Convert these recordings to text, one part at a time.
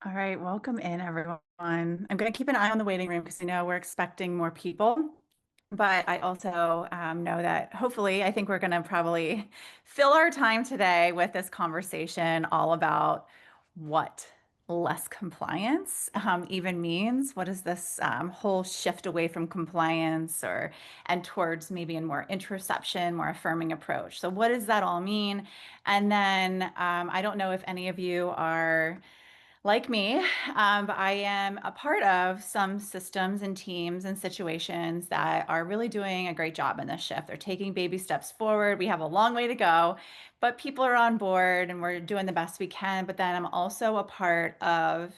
All right, welcome in, everyone. I'm going to keep an eye on the waiting room because I know we're expecting more people. But I also know that hopefully, I think we're going to probably fill our time today with this conversation all about what less compliance even means. What is this whole shift away from compliance or and towards maybe a more interoception, more affirming approach? So, what does that all mean? And then I don't know if any of you are like me, but I am a part of some systems and teams and situations that are really doing a great job in this shift. They're taking baby steps forward. We have a long way to go, but people are on board and we're doing the best we can. But then I'm also a part of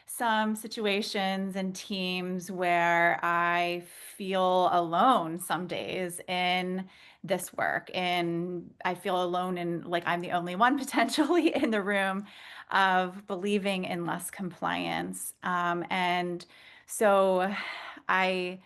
some situations and teams where I feel alone some days in this work. And I feel alone and like I'm the only one potentially in the room of believing in less compliance. And so I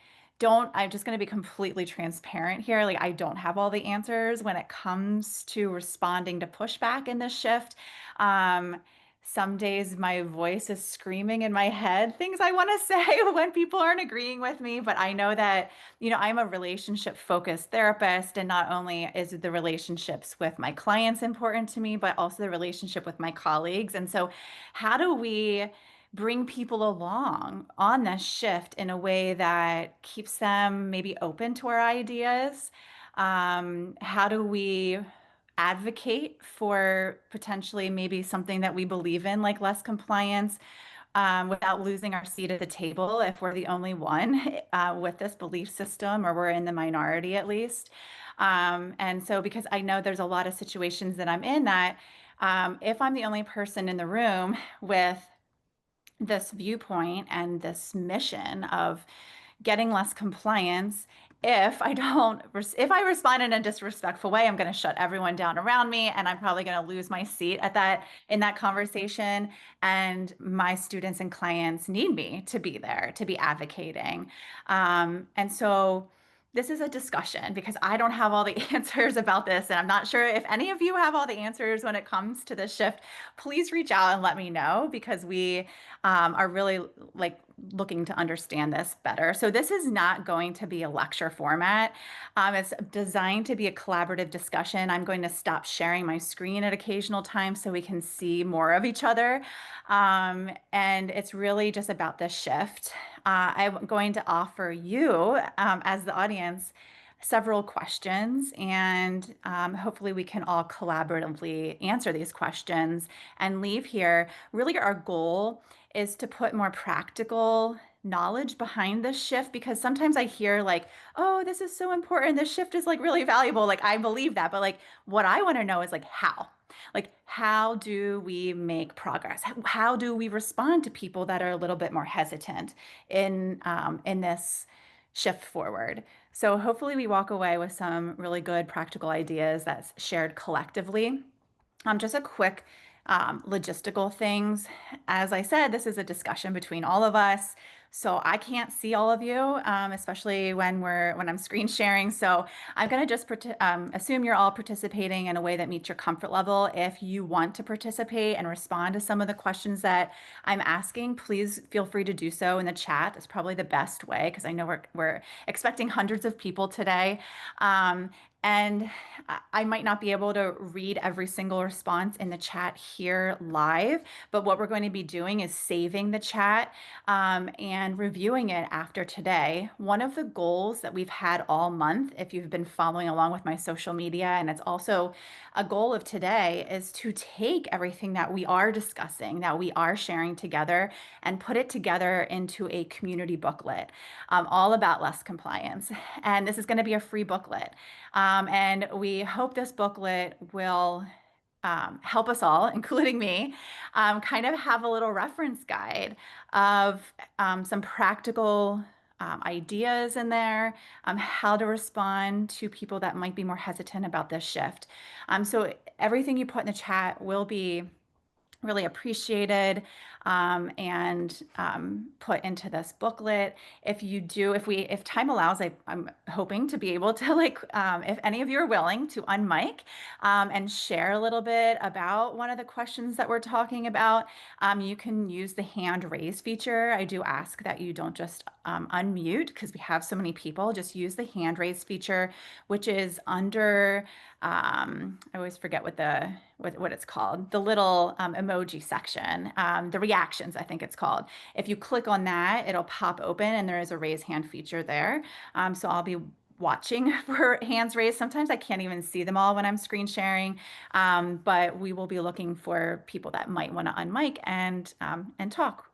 I'm just going to be completely transparent here. Like, I don't have all the answers when it comes to responding to pushback in this shift. Um, some days my voice is screaming in my head things I want to say when people aren't agreeing with me. But I know that, I'm a relationship focused therapist, and not only is the relationships with my clients important to me, but also the relationship with my colleagues. And so, how do we bring people along on this shift in a way that keeps them maybe open to our ideas? How do we advocate for potentially maybe something that we believe in, like less compliance, without losing our seat at the table if we're the only one with this belief system, or we're in the minority at least? And so, because I know there's a lot of situations that I'm in that if I'm the only person in the room with this viewpoint and this mission of getting less compliance, if I respond in a disrespectful way, I'm going to shut everyone down around me, and I'm probably going to lose my seat at that in that conversation. And my students and clients need me to be there, to be advocating. And so this is a discussion because I don't have all the answers about this, and I'm not sure if any of you have all the answers when it comes to this shift. Please reach out and let me know, because we are really like looking to understand this better. So this is not going to be a lecture format. It's designed to be a collaborative discussion. I'm going to stop sharing my screen at occasional times so we can see more of each other. And it's really just about this shift. I'm going to offer you, as the audience, several questions, and hopefully we can all collaboratively answer these questions and leave here. Really, our goal is to put more practical knowledge behind this shift, because sometimes I hear like, oh, this is so important. This shift is like really valuable. Like, I believe that, but like what I want to know is like how. Like, how do we make progress? How do we respond to people that are a little bit more hesitant in this shift forward? So hopefully we walk away with some really good practical ideas that's shared collectively. Just a quick logistical things. As I said, this is a discussion between all of us. So I can't see all of you, especially when I'm screen sharing. So I'm going to just assume you're all participating in a way that meets your comfort level. If you want to participate and respond to some of the questions that I'm asking, please feel free to do so in the chat. That's probably the best way, because I know we're expecting hundreds of people today. And I might not be able to read every single response in the chat here live, but what we're going to be doing is saving the chat and reviewing it after today. One of the goals that we've had all month, if you've been following along with my social media, and it's also a goal of today, is to take everything that we are discussing, that we are sharing together, and put it together into a community booklet, all about less compliance. And this is going to be a free booklet. And we hope this booklet will help us all, including me, kind of have a little reference guide of some practical ideas in there, how to respond to people that might be more hesitant about this shift. So everything you put in the chat will be really appreciated and put into this booklet. If time allows, I'm hoping to be able to if any of you are willing to unmic and share a little bit about one of the questions that we're talking about. You can use the hand raise feature. I do ask that you don't just unmute because we have so many people. Just use the hand raise feature, which is under I always forget what it's called, the little emoji section, the reactions, I think it's called. If you click on that, it'll pop open and there is a raise hand feature there. So I'll be watching for hands raised. Sometimes I can't even see them all when I'm screen sharing, but we will be looking for people that might want to unmic and talk.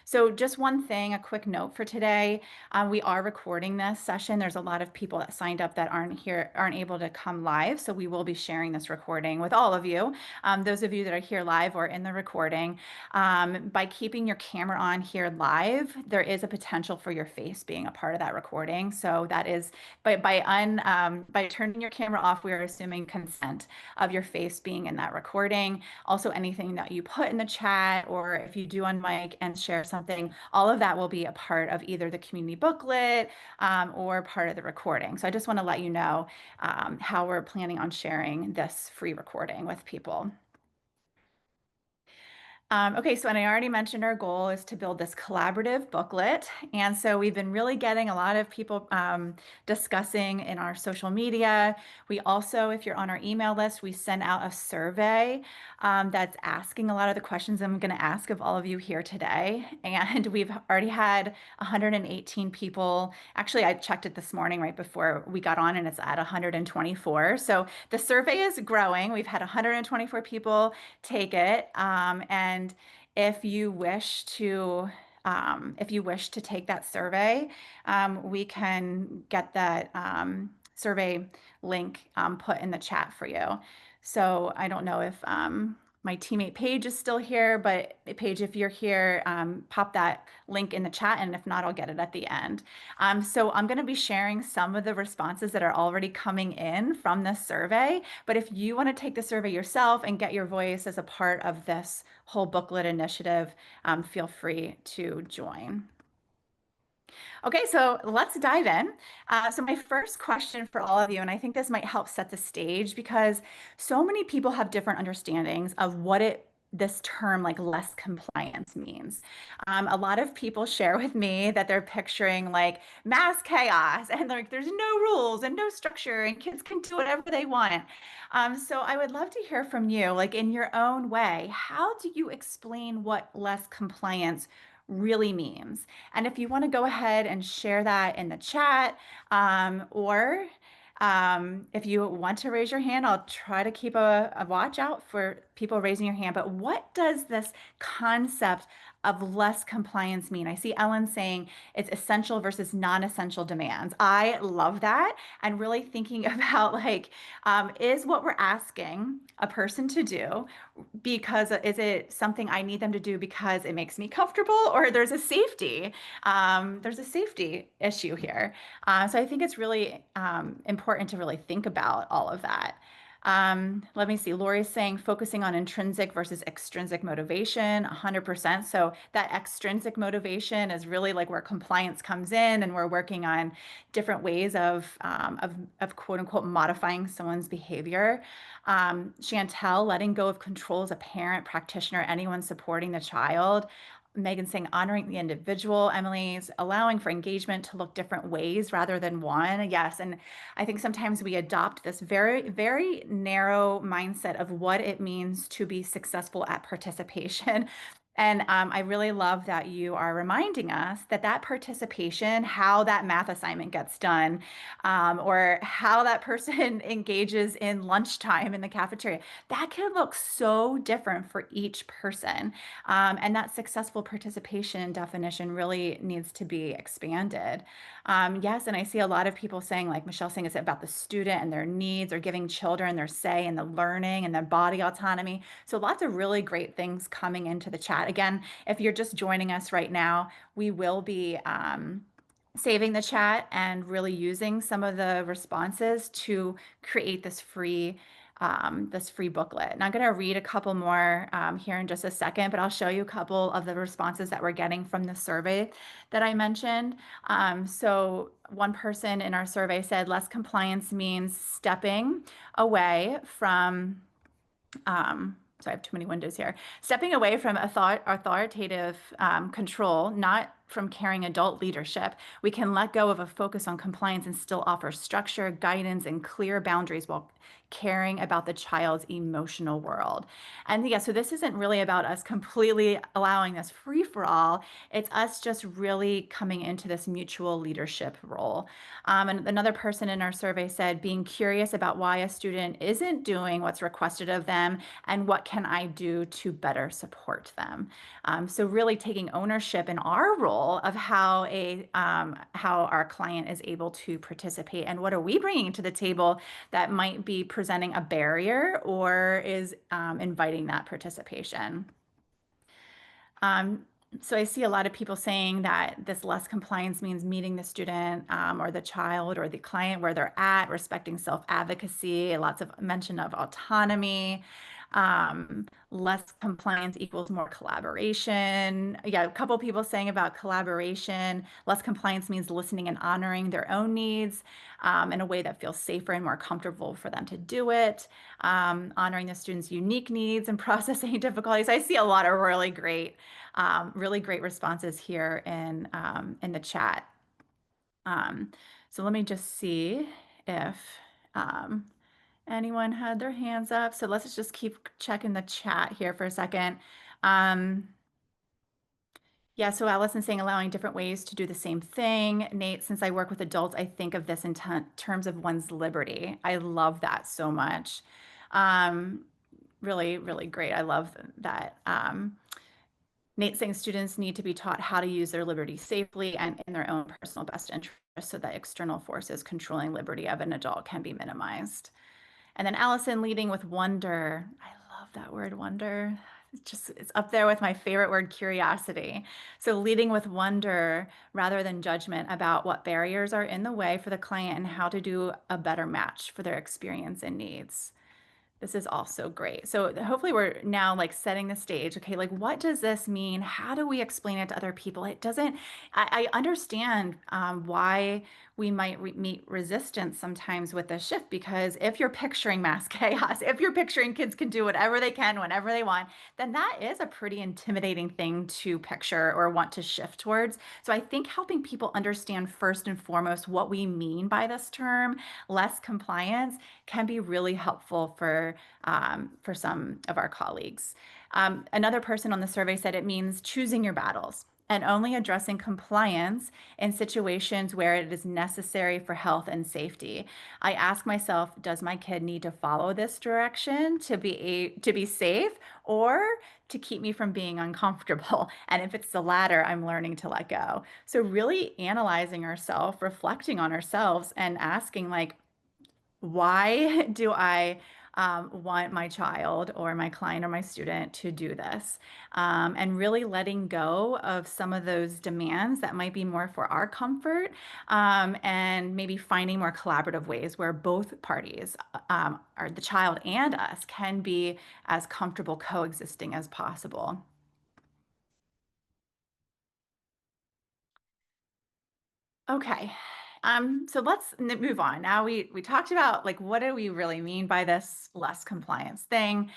So just one thing, a quick note for today. We are recording this session. There's a lot of people that signed up that aren't able to come live. So we will be sharing this recording with all of you. Those of you that are here live or in the recording, by keeping your camera on here live, there is a potential for your face being a part of that recording. So that is by turning your camera off, we are assuming consent of your face being in that recording. Also, anything that you put in the chat, or if you do unmic and share something, all of that will be a part of either the community booklet or part of the recording. So I just want to let you know how we're planning on sharing this free recording with people. Okay, so and I already mentioned our goal is to build this collaborative booklet. And so we've been really getting a lot of people discussing in our social media. We also, if you're on our email list, we send out a survey that's asking a lot of the questions I'm going to ask of all of you here today. And we've already had 118 people. Actually, I checked it this morning right before we got on, and it's at 124. So the survey is growing. We've had 124 people take it. And if you wish to take that survey, we can get that survey link put in the chat for you. So I don't know if my teammate Paige is still here, but Paige, if you're here, pop that link in the chat, and if not, I'll get it at the end. So I'm going to be sharing some of the responses that are already coming in from this survey. But if you want to take the survey yourself and get your voice as a part of this whole booklet initiative, feel free to join. Okay, so let's dive in. So my first question for all of you, and I think this might help set the stage because so many people have different understandings of this term like less compliance means. A lot of people share with me that they're picturing like mass chaos and like there's no rules and no structure and kids can do whatever they want. So I would love to hear from you, like in your own way, how do you explain what less compliance really means? And if you want to go ahead and share that in the chat, or if you want to raise your hand, I'll try to keep a watch out for people raising your hand. But what does this concept of less compliance mean? I see Ellen saying it's essential versus non-essential demands. I love that. And really thinking about like, is what we're asking a person to do because is it something I need them to do because it makes me comfortable, or there's a safety issue here. So I think it's really important to really think about all of that. Let me see. Lori's saying focusing on intrinsic versus extrinsic motivation, 100%. So that extrinsic motivation is really like where compliance comes in, and we're working on different ways of quote unquote modifying someone's behavior. Chantel, letting go of control as a parent, practitioner, anyone supporting the child. Megan saying honoring the individual. Emily's allowing for engagement to look different ways rather than one. Yes. And I think sometimes we adopt this very, very narrow mindset of what it means to be successful at participation. And I really love that you are reminding us that that participation, how that math assignment gets done, or how that person engages in lunchtime in the cafeteria, that can look so different for each person. And that successful participation definition really needs to be expanded. Yes, and I see a lot of people saying, like Michelle saying, it's about the student and their needs, or giving children their say in the learning and their body autonomy. So lots of really great things coming into the chat. Again, if you're just joining us right now, we will be saving the chat and really using some of the responses to create this free this free booklet. And I'm going to read a couple more here in just a second, but I'll show you a couple of the responses that we're getting from the survey that I mentioned. So one person in our survey said less compliance means stepping away from so I have too many windows here. Stepping away from authoritative control, not from caring adult leadership, we can let go of a focus on compliance and still offer structure, guidance, and clear boundaries while caring about the child's emotional world. And yeah, so this isn't really about us completely allowing this free for all. It's us just really coming into this mutual leadership role. And another person in our survey said being curious about why a student isn't doing what's requested of them and what can I do to better support them. So really taking ownership in our role of how our client is able to participate and what are we bringing to the table that might be presenting a barrier or is inviting that participation. Um, so I see a lot of people saying that this less compliance means meeting the student or the child or the client where they're at, respecting self-advocacy, lots of mention of autonomy. Less compliance equals more collaboration. Yeah, a couple people saying about collaboration. Less compliance means listening and honoring their own needs in a way that feels safer and more comfortable for them to do it. Honoring the student's unique needs and processing difficulties. I see a lot of really great responses here in the chat. So let me just see if um, anyone had their hands up. So let's just keep checking the chat here for a second. Yeah, so Allison's saying allowing different ways to do the same thing. Nate, since I work with adults, I think of this in terms of one's liberty. I love that so much. Um, really, really great. I love that. Nate saying students need to be taught how to use their liberty safely and in their own personal best interest so that external forces controlling liberty of an adult can be minimized. And then Allison leading with wonder. I love that word, wonder. It's up there with my favorite word, curiosity. So leading with wonder rather than judgment about what barriers are in the way for the client and how to do a better match for their experience and needs. This is also great. So hopefully we're now like setting the stage. Okay, like what does this mean? How do we explain it to other people? It doesn't, I understand why we might meet resistance sometimes with this shift because if you're picturing mass chaos, if you're picturing kids can do whatever they can whenever they want, then that is a pretty intimidating thing to picture or want to shift towards. So I think helping people understand first and foremost what we mean by this term, less compliance, can be really helpful for some of our colleagues. Another person on the survey said it means choosing your battles and only addressing compliance in situations where it is necessary for health and safety. I ask myself, does my kid need to follow this direction to be safe or to keep me from being uncomfortable? And if it's the latter, I'm learning to let go. So really analyzing ourselves, reflecting on ourselves and asking like, why do I want my child or my client or my student to do this? And really letting go of some of those demands that might be more for our comfort and maybe finding more collaborative ways where both parties, or the child and us, can be as comfortable coexisting as possible. Okay. So let's move on. Now we talked about like what do we really mean by this less compliance thing?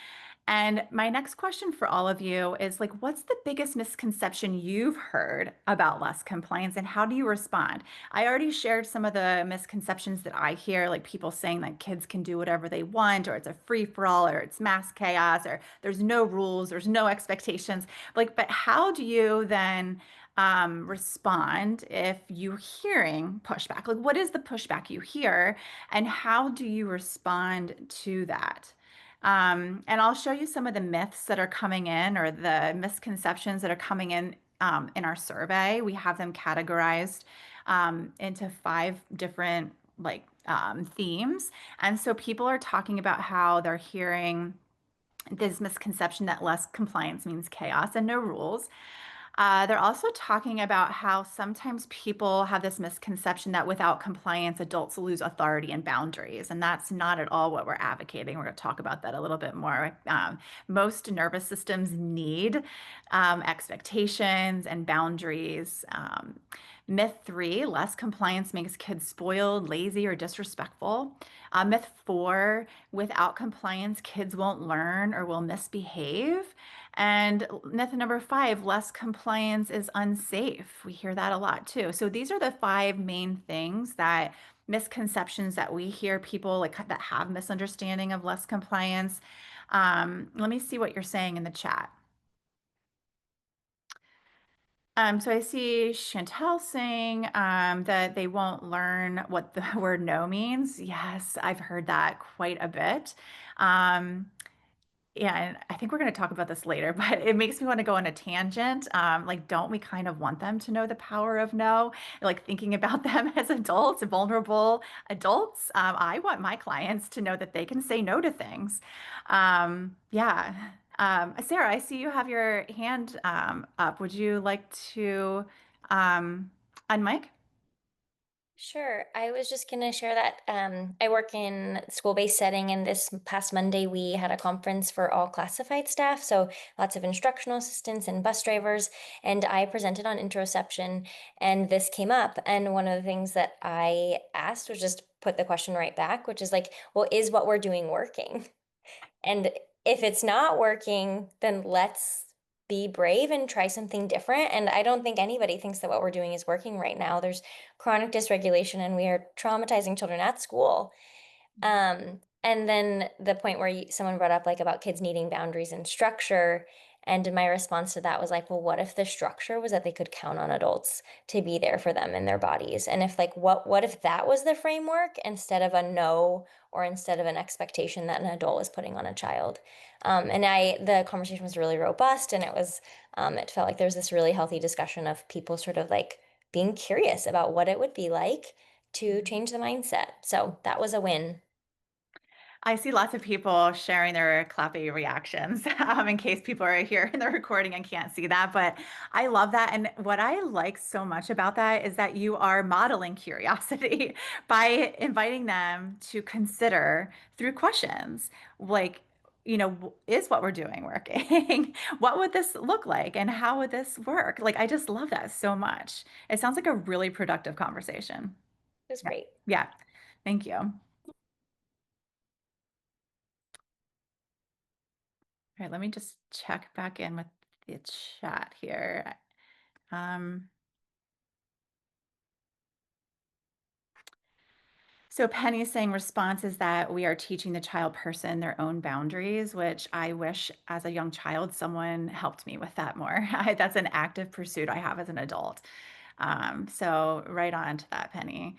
And my next question for all of you is like, what's the biggest misconception you've heard about less compliance and how do you respond? I already shared some of the misconceptions that I hear, like people saying that kids can do whatever they want, or it's a free for all, or it's mass chaos, or there's no rules, there's no expectations. Like, but how do you then respond if you're hearing pushback? Like, what is the pushback you hear, and how do you respond to that? And I'll show you some of the myths that are coming in or the misconceptions that are coming in our survey. We have them categorized into 5 different themes. And so people are talking about how they're hearing this misconception that less compliance means chaos and no rules. They're also talking about how sometimes people have this misconception that without compliance, adults lose authority and boundaries. And that's not at all what we're advocating. We're going to talk about that a little bit more. Most nervous systems need expectations and boundaries. Myth three, less compliance makes kids spoiled, lazy, or disrespectful. Myth four, without compliance, kids won't learn or will misbehave. And myth number five, less compliance is unsafe. We hear that a lot too. So these are the five main things that misconceptions that we hear people like that have misunderstanding of less compliance. Let me see what you're saying in the chat. So I see Chantel saying that they won't learn what the word no means. Yes, I've heard that quite a bit. Um, yeah, and I think we're going to talk about this later, but it makes me want to go on a tangent. Like, don't we kind of want them to know the power of no? Like, thinking about them as adults, vulnerable adults. I want my clients to know that they can say no to things. Yeah. Sarah, I see you have your hand up. Would you like to unmic? Sure. I was just going to share that I work in school-based setting, and this past Monday we had a conference for all classified staff, so lots of instructional assistants and bus drivers, and I presented on interoception, and this came up, and one of the things that I asked was just put the question right back, which is like, well, is what we're doing working? And if it's not working, then let's be brave and try something different. And I don't think anybody thinks that what we're doing is working right now. There's chronic dysregulation, and we are traumatizing children at school. And then the point where someone brought up like about kids needing boundaries and structure. And my response to that was like, well, what if the structure was that they could count on adults to be there for them in their bodies? And if like what if that was the framework instead of a no or instead of an expectation that an adult is putting on a child? And the conversation was really robust, and it felt like there was this really healthy discussion of people sort of like being curious about what it would be like to change the mindset. So that was a win. I see lots of people sharing their clappy reactions in case people are here in the recording and can't see that. But I love that. And what I like so much about that is that you are modeling curiosity by inviting them to consider through questions like, is what we're doing working? What would this look like? And how would this work? Like, I just love that so much. It sounds like a really productive conversation. It was Yeah. great. Yeah. Thank you. All right, let me just check back in with the chat here. Um, so Penny is saying response is that we are teaching the child person their own boundaries, which I wish as a young child someone helped me with that more. That's an active pursuit I have as an adult. So right on to that, Penny.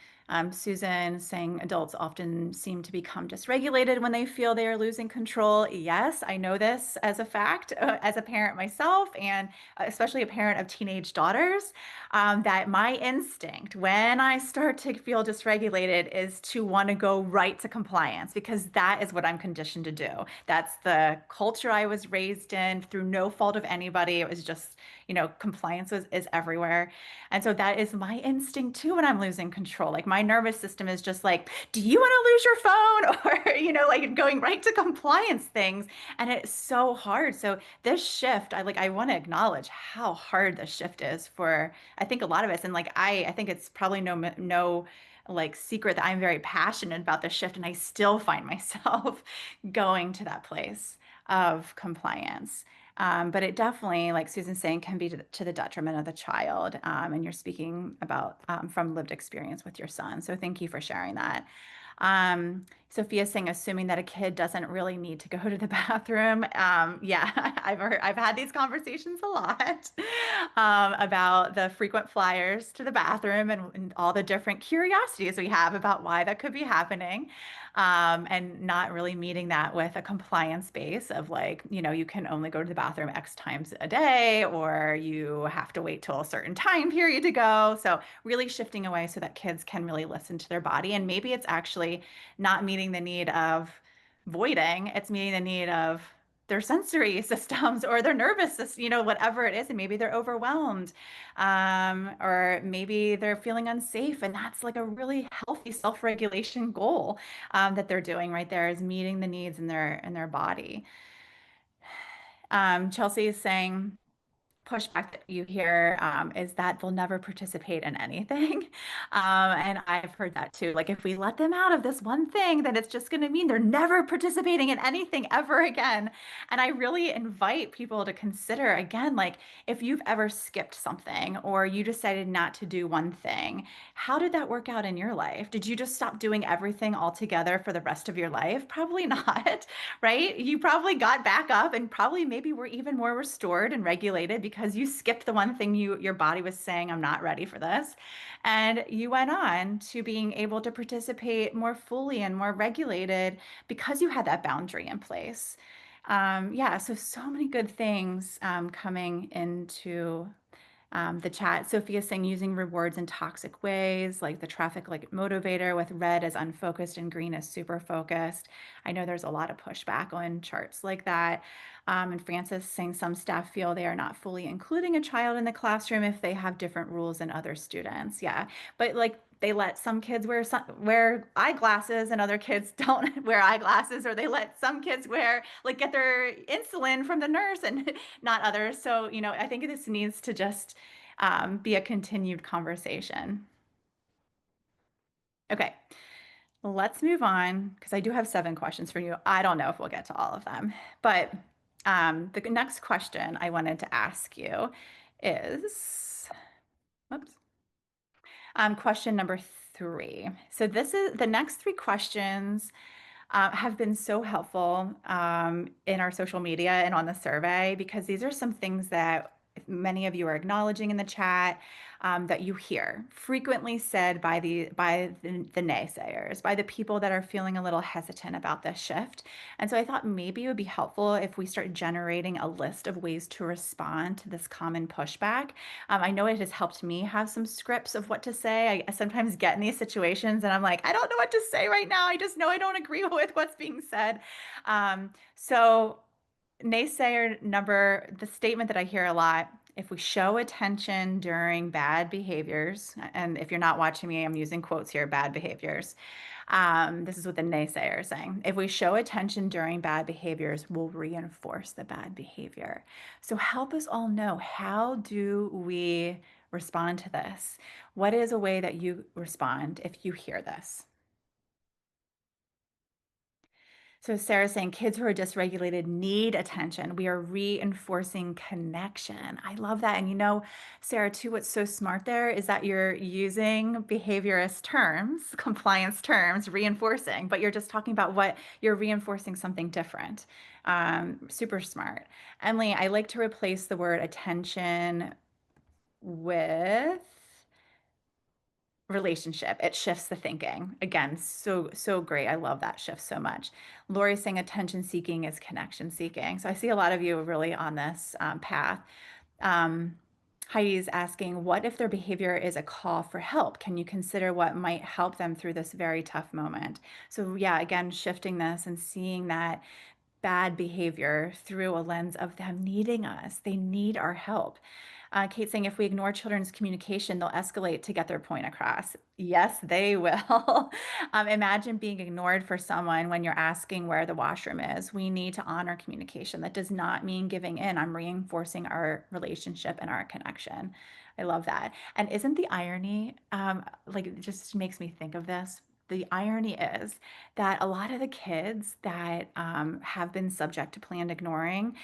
Susan saying adults often seem to become dysregulated when they feel they are losing control. Yes, I know this as a fact, as a parent myself, and especially a parent of teenage daughters, that my instinct when I start to feel dysregulated is to want to go right to compliance because that is what I'm conditioned to do. That's the culture I was raised in through no fault of anybody. It was just, compliance is everywhere. And so that is my instinct too when I'm losing control. Like my nervous system is just like, do you want to lose your phone? Or, like going right to compliance things. And it's so hard. So this shift, I want to acknowledge how hard this shift is for, I think a lot of us. And like, I think it's probably no like secret that I'm very passionate about the shift. And I still find myself going to that place of compliance. But it definitely, like Susan's saying, can be to the detriment of the child. And you're speaking about from lived experience with your son. So thank you for sharing that. Sophia's saying, assuming that a kid doesn't really need to go to the bathroom. Yeah, I've had these conversations a lot about the frequent flyers to the bathroom and all the different curiosities we have about why that could be happening. And not really meeting that with a compliance base of like, you can only go to the bathroom X times a day, or you have to wait till a certain time period to go. So really shifting away so that kids can really listen to their body. And maybe it's actually not meeting the need of voiding, it's meeting the need of, compliance. their sensory systems or their nervous system, whatever it is. And maybe they're overwhelmed, or maybe they're feeling unsafe. And that's like a really healthy self-regulation goal, that they're doing right there, is meeting the needs in their body. Chelsea is saying, pushback that you hear, is that they'll never participate in anything. And I've heard that too. Like, if we let them out of this one thing, then it's just going to mean they're never participating in anything ever again. And I really invite people to consider again, like, if you've ever skipped something or you decided not to do one thing, how did that work out in your life? Did you just stop doing everything altogether for the rest of your life? Probably not, right? You probably got back up and probably maybe were even more restored and regulated because you skipped the one thing your body was saying, I'm not ready for this. And you went on to being able to participate more fully and more regulated because you had that boundary in place. Yeah, so many good things, coming into, the chat. Sophia saying using rewards in toxic ways, like the traffic like motivator, with red as unfocused and green as super focused. I know there's a lot of pushback on charts like that. And Francis saying some staff feel they are not fully including a child in the classroom if they have different rules than other students. Yeah, but like, they let some kids wear eyeglasses and other kids don't wear eyeglasses, or they let some kids get their insulin from the nurse and not others. So, I think this needs to just, be a continued conversation. Okay, let's move on because I do have 7 questions for you. I don't know if we'll get to all of them, but, the next question I wanted to ask you is, whoops, question number 3. So this is the next 3 questions, have been so helpful, in our social media and on the survey, because these are some things that many of you are acknowledging in the chat, that you hear frequently said by the naysayers, by the people that are feeling a little hesitant about this shift. And so I thought maybe it would be helpful if we start generating a list of ways to respond to this common pushback. I know it has helped me have some scripts of what to say. I sometimes get in these situations and I'm like, I don't know what to say right now. I just know I don't agree with what's being said. So the statement that I hear a lot, if we show attention during bad behaviors, and if you're not watching me, I'm using quotes here, bad behaviors. This is what the naysayer is saying. If we show attention during bad behaviors, we'll reinforce the bad behavior. So help us all know, how do we respond to this? What is a way that you respond if you hear this? So Sarah's saying kids who are dysregulated need attention. We are reinforcing connection. I love that. And Sarah, too, what's so smart there is that you're using behaviorist terms, compliance terms, reinforcing, but you're just talking about what you're reinforcing, something different. Super smart. Emily, I like to replace the word attention with relationship. It shifts the thinking. Again, so great. I love that shift so much. Lori's saying attention seeking is connection seeking. So I see a lot of you really on this, path. Um, Heidi's asking, what if their behavior is a call for help? Can you consider what might help them through this very tough moment? So yeah, again, shifting this and seeing that bad behavior through a lens of them needing us. They need our help. Kate saying, if we ignore children's communication, they'll escalate to get their point across. Yes, they will. Imagine being ignored for someone when you're asking where the washroom is. We need to honor communication. That does not mean giving in. I'm reinforcing our relationship and our connection. I love that. And isn't the irony, it just makes me think of this. The irony is that a lot of the kids that, have been subject to planned ignoring,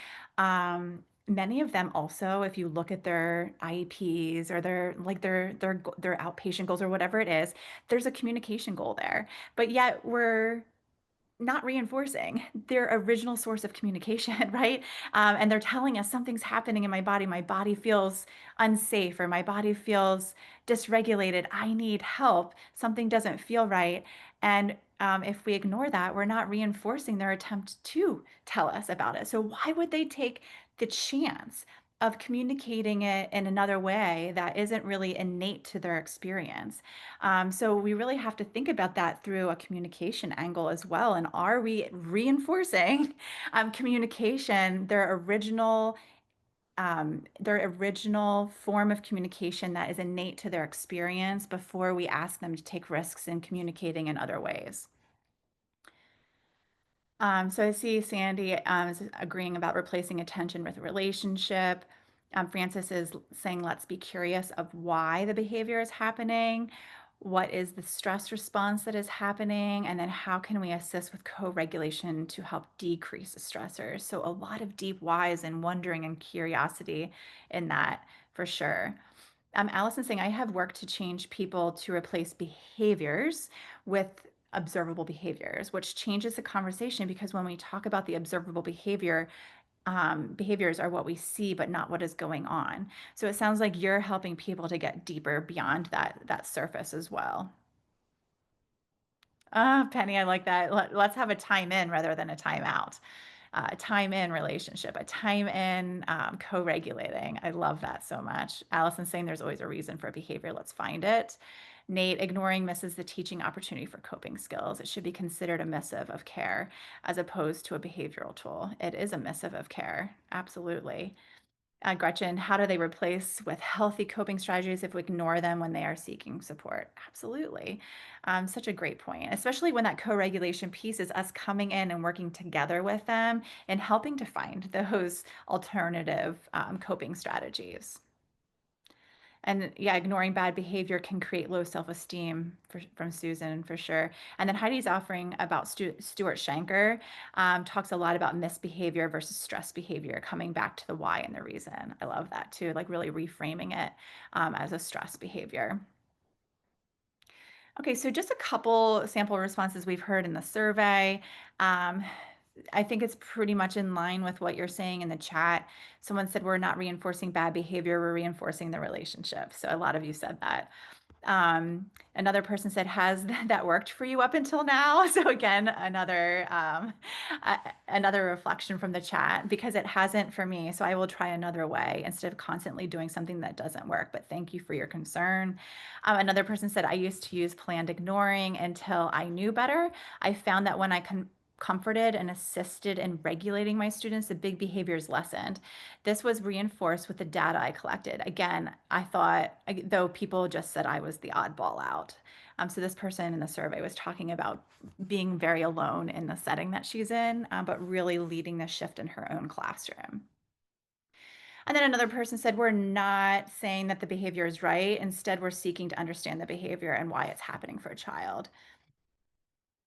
many of them also, if you look at their IEPs or their outpatient goals or whatever it is, there's a communication goal there. But yet we're not reinforcing their original source of communication, right? And they're telling us something's happening in my body feels unsafe, or my body feels dysregulated. I need help. Something doesn't feel right. And if we ignore that, we're not reinforcing their attempt to tell us about it. So why would they take the chance of communicating it in another way that isn't really innate to their experience. So we really have to think about that through a communication angle as well. And are we reinforcing communication, their original form of communication that is innate to their experience before we ask them to take risks in communicating in other ways? So I see Sandy is agreeing about replacing attention with relationship. Francis is saying, let's be curious of why the behavior is happening. What is the stress response that is happening? And then how can we assist with co-regulation to help decrease the stressors? So a lot of deep whys and wondering and curiosity in that for sure. Allison's saying, I have worked to change people to replace behaviors with observable behaviors, which changes the conversation because when we talk about the observable behaviors are what we see, but not what is going on. So it sounds like you're helping people to get deeper beyond that surface as well. Ah, Penny, I like that. Let's have a time in rather than a time out. Time in relationship, a time in co-regulating. I love that so much. Allison's saying there's always a reason for a behavior. Let's find it. Nate, ignoring misses the teaching opportunity for coping skills. It should be considered a missive of care as opposed to a behavioral tool. It is a missive of care. Absolutely. Gretchen, how do they replace with healthy coping strategies if we ignore them when they are seeking support? Absolutely. Such a great point, especially when that co-regulation piece is us coming in and working together with them and helping to find those alternative coping strategies. And yeah, ignoring bad behavior can create low self-esteem from Susan for sure. And then Heidi's offering about Stuart Shanker talks a lot about misbehavior versus stress behavior, coming back to the why and the reason. I love that too, like really reframing it as a stress behavior. Okay, so just a couple sample responses we've heard in the survey. Um, I think it's pretty much in line with what you're saying in the chat. Someone said we're not reinforcing bad behavior, we're reinforcing the relationship. So a lot of you said that. Another person said, has that worked for you up until now? So again, another reflection from the chat because it hasn't for me. So I will try another way instead of constantly doing something that doesn't work. But thank you for your concern. Another person said, I used to use planned ignoring until I knew better. I found that when I comforted and assisted in regulating my students, the big behaviors lessened. This was reinforced with the data I collected. Again, I thought, though people just said I was the oddball out. So this person in the survey was talking about being very alone in the setting that she's in, but really leading the shift in her own classroom. And then another person said, we're not saying that the behavior is right. Instead, we're seeking to understand the behavior and why it's happening for a child.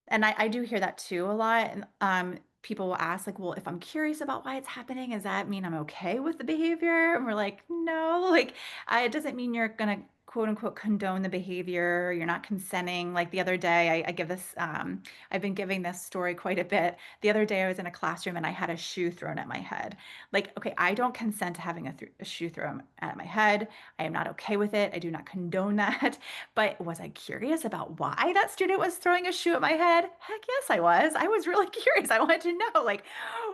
And I do hear that too a lot. And people will ask, like, well, if I'm curious about why it's happening, does that mean I'm okay with the behavior? And we're like, no, like, it doesn't mean you're going to quote unquote condone the behavior. You're not consenting. Like the other day, I give this, I've been giving this story quite a bit. The other day, I was in a classroom and I had a shoe thrown at my head. Like, okay, I don't consent to having a shoe thrown at my head. I am not okay with it. I do not condone that. But was I curious about why that student was throwing a shoe at my head? Heck yes, I was. I was really curious. I wanted to know, like,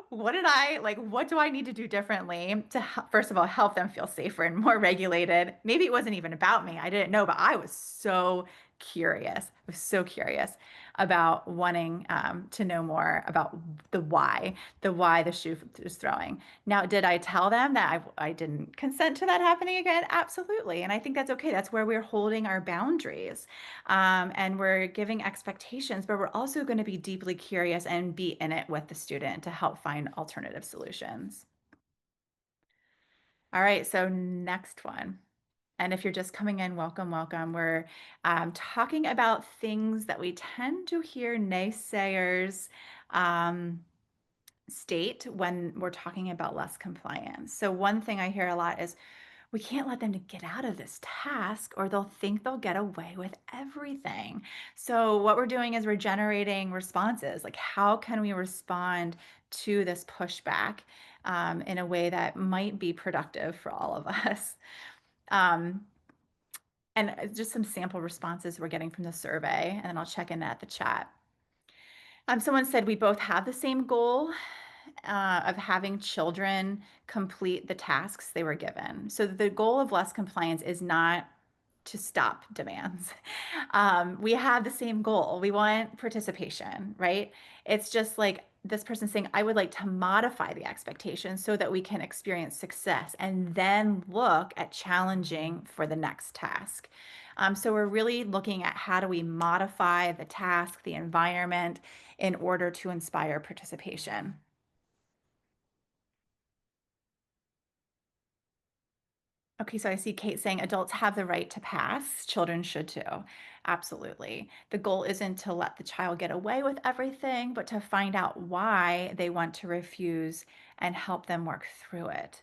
what do I need to do differently to, first of all, help them feel safer and more regulated? Maybe it wasn't even about me. I didn't know, but I was so curious. I was so curious about wanting to know more about the why the shoe was throwing. Now, did I tell them that I didn't consent to that happening again? Absolutely. And I think that's okay. That's where we're holding our boundaries and we're giving expectations, but we're also going to be deeply curious and be in it with the student to help find alternative solutions. All right, so next one. And if you're just coming in, welcome, welcome. We're talking about things that we tend to hear naysayers state when we're talking about less compliance. So one thing I hear a lot is, we can't let them to get out of this task or they'll think they'll get away with everything. So what we're doing is we're generating responses. Like how can we respond to this pushback in a way that might be productive for all of us? And just some sample responses we're getting from the survey, and then I'll check in at the chat. Someone said we both have the same goal. of having children complete the tasks they were given. So the goal of less compliance is not to stop demands. We have the same goal. We want participation, right? It's just like this person saying, I would like to modify the expectations so that we can experience success and then look at challenging for the next task. So we're really looking at how do we modify the task, the environment in order to inspire participation. Okay, so I see Kate saying adults have the right to pass, children should too. Absolutely. The goal isn't to let the child get away with everything, but to find out why they want to refuse and help them work through it.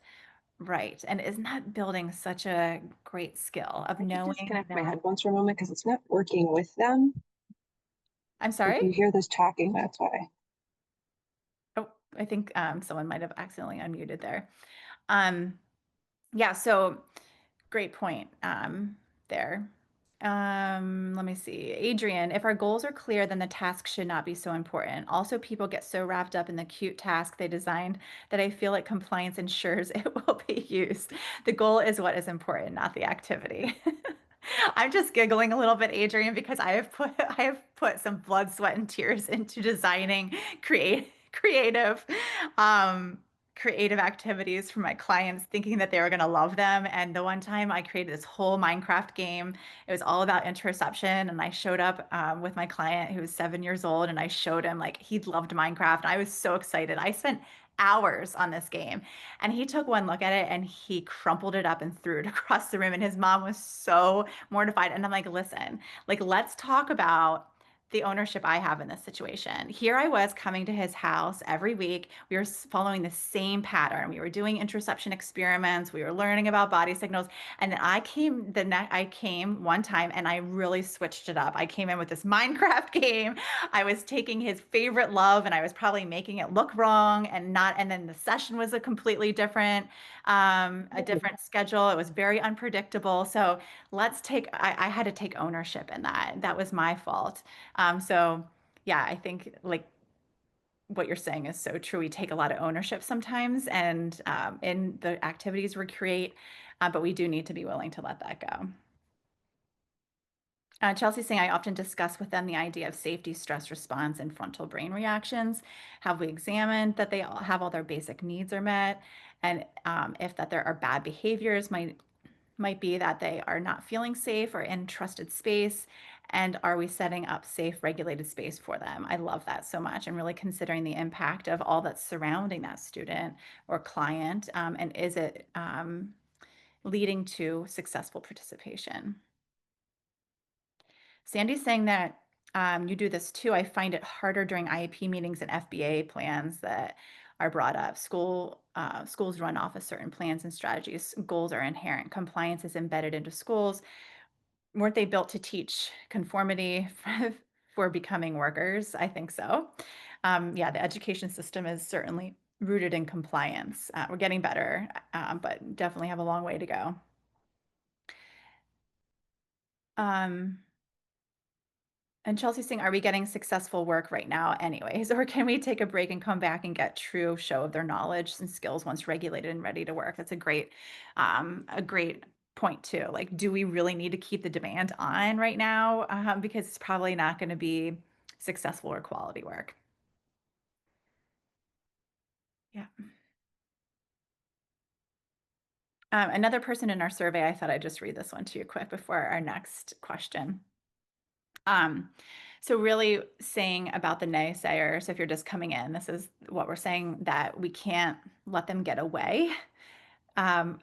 Right. And isn't that building such a great skill of I could knowing disconnect my that? headphones for a moment because it's not working with them. I'm If you sorry? hear this talking, that's why. Oh, I think someone might have accidentally unmuted there. Um, yeah, so great point there. Let me see. Adrian, if our goals are clear, then the task should not be so important. Also, people get so wrapped up in the cute task they designed that I feel like compliance ensures it will be used. The goal is what is important, not the activity. I'm just giggling a little bit, Adrian, because I have put some blood, sweat, and tears into designing creative um creative activities for my clients, thinking that they were going to love them. And the one time I created this whole Minecraft game, it was all about interoception. And I showed up with my client who was 7 years old, and I showed him like he loved Minecraft. And I was so excited. I spent hours on this game, and he took one look at it and he crumpled it up and threw it across the room. And his mom was so mortified. And I'm like, listen, like, let's talk about the ownership I have in this situation. Here I was coming to his house every week. We were following the same pattern. We were doing interoception experiments. We were learning about body signals. And then I came one time and I really switched it up. I came in with this Minecraft game. I was taking his favorite love and I was probably making it look wrong and then the session was a different schedule. It was very unpredictable. So I had to take ownership in that. That was my fault. So yeah, I think like what you're saying is so true. We take a lot of ownership sometimes and in the activities we create, but we do need to be willing to let that go. Chelsea's saying, I often discuss with them the idea of safety, stress response, and frontal brain reactions. Have we examined that they all have all their basic needs are met? And if that there are bad behaviors, might be that they are not feeling safe or in trusted space. And are we setting up safe, regulated space for them? I love that so much. And really considering the impact of all that's surrounding that student or client. And is it leading to successful participation? Sandy's saying that you do this too. I find it harder during IEP meetings and FBA plans that are brought up. Schools run off of certain plans and strategies. Goals are inherent. Compliance is embedded into schools. Weren't they built to teach conformity for becoming workers? I think so. Yeah, the education system is certainly rooted in compliance. We're getting better, but definitely have a long way to go. Um, And Chelsea's saying, are we getting successful work right now anyways? Or can we take a break and come back and get true show of their knowledge and skills once regulated and ready to work? That's a great point too. Like, do we really need to keep the demand on right now? Because it's probably not going to be successful or quality work. Yeah. Another person in our survey, I thought I'd just read this one to you quick before our next question. Um, so really saying about the naysayers, if you're just coming in, this is what we're saying, that we can't let them get away. Um,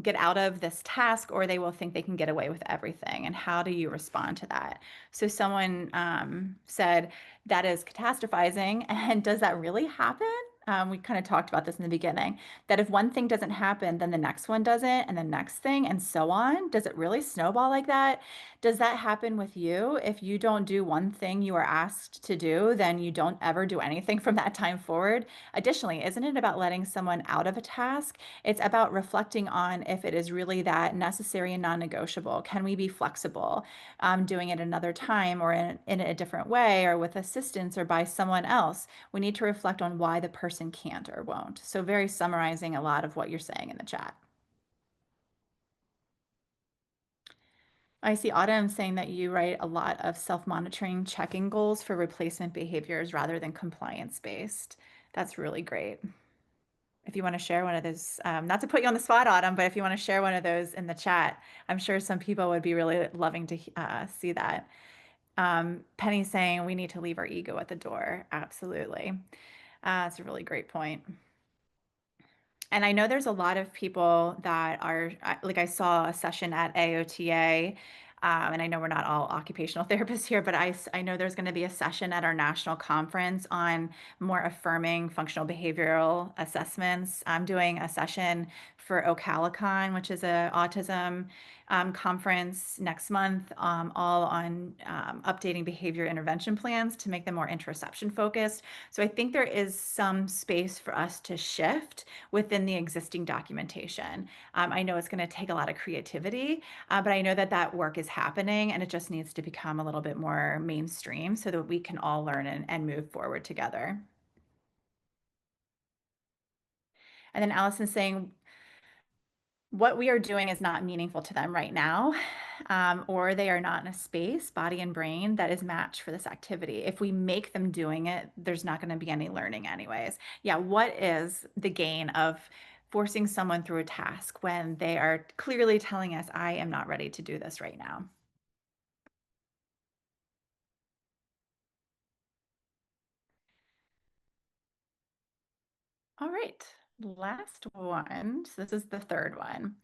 get out of this task or they will think they can get away with everything. And how do you respond to that? So someone said that is catastrophizing. And does that really happen? We kind of talked about this in the beginning, that if one thing doesn't happen, then the next one doesn't, and the next thing, and so on. Does it really snowball like that? Does that happen with you? If you don't do one thing you are asked to do, then you don't ever do anything from that time forward. Additionally, isn't it about letting someone out of a task? It's about reflecting on if it is really that necessary and non-negotiable. Can we be flexible, doing it another time or in a different way or with assistance or by someone else? We need to reflect on why the person person can't or won't. So very summarizing a lot of what you're saying in the chat. I see Autumn saying that you write a lot of self-monitoring checking goals for replacement behaviors rather than compliance-based. That's really great. If you want to share one of those, not to put you on the spot, Autumn, but if you want to share one of those in the chat, I'm sure some people would be really loving to see that. Penny's saying we need to leave our ego at the door. Absolutely. That's a really great point. And I know there's a lot of people that are, like I saw a session at AOTA, and I know we're not all occupational therapists here, but I know there's going to be a session at our national conference on more affirming functional behavioral assessments. I'm doing a session for OCALICON, which is a autism conference next month, all on updating behavior intervention plans to make them more interoception focused. So I think there is some space for us to shift within the existing documentation. I know it's going to take a lot of creativity, but I know that that work is happening and it just needs to become a little bit more mainstream so that we can all learn and move forward together. And then Allison's saying, what we are doing is not meaningful to them right now, or they are not in a space, body and brain, that is matched for this activity. If we make them doing it, there's not going to be any learning anyways. Yeah, what is the gain of forcing someone through a task when they are clearly telling us, I am not ready to do this right now? All right, last one. So this is the third one.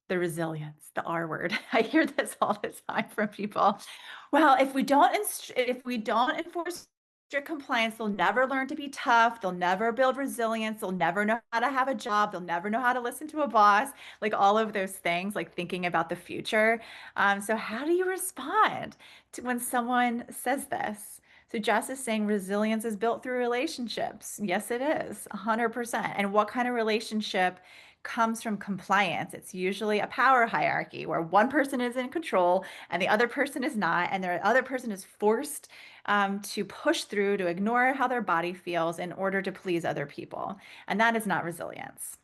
The resilience, the R word. I hear this all the time from people. Well, if we don't enforce strict compliance, they'll never learn to be tough. They'll never build resilience. They'll never know how to have a job. They'll never know how to listen to a boss. Like all of those things, like thinking about the future. So how do you respond to when someone says this? So Jess is saying resilience is built through relationships. Yes, it is, 100%. And what kind of relationship comes from compliance? It's usually a power hierarchy where one person is in control and the other person is not, and the other person is forced to push through, to ignore how their body feels in order to please other people. And that is not resilience.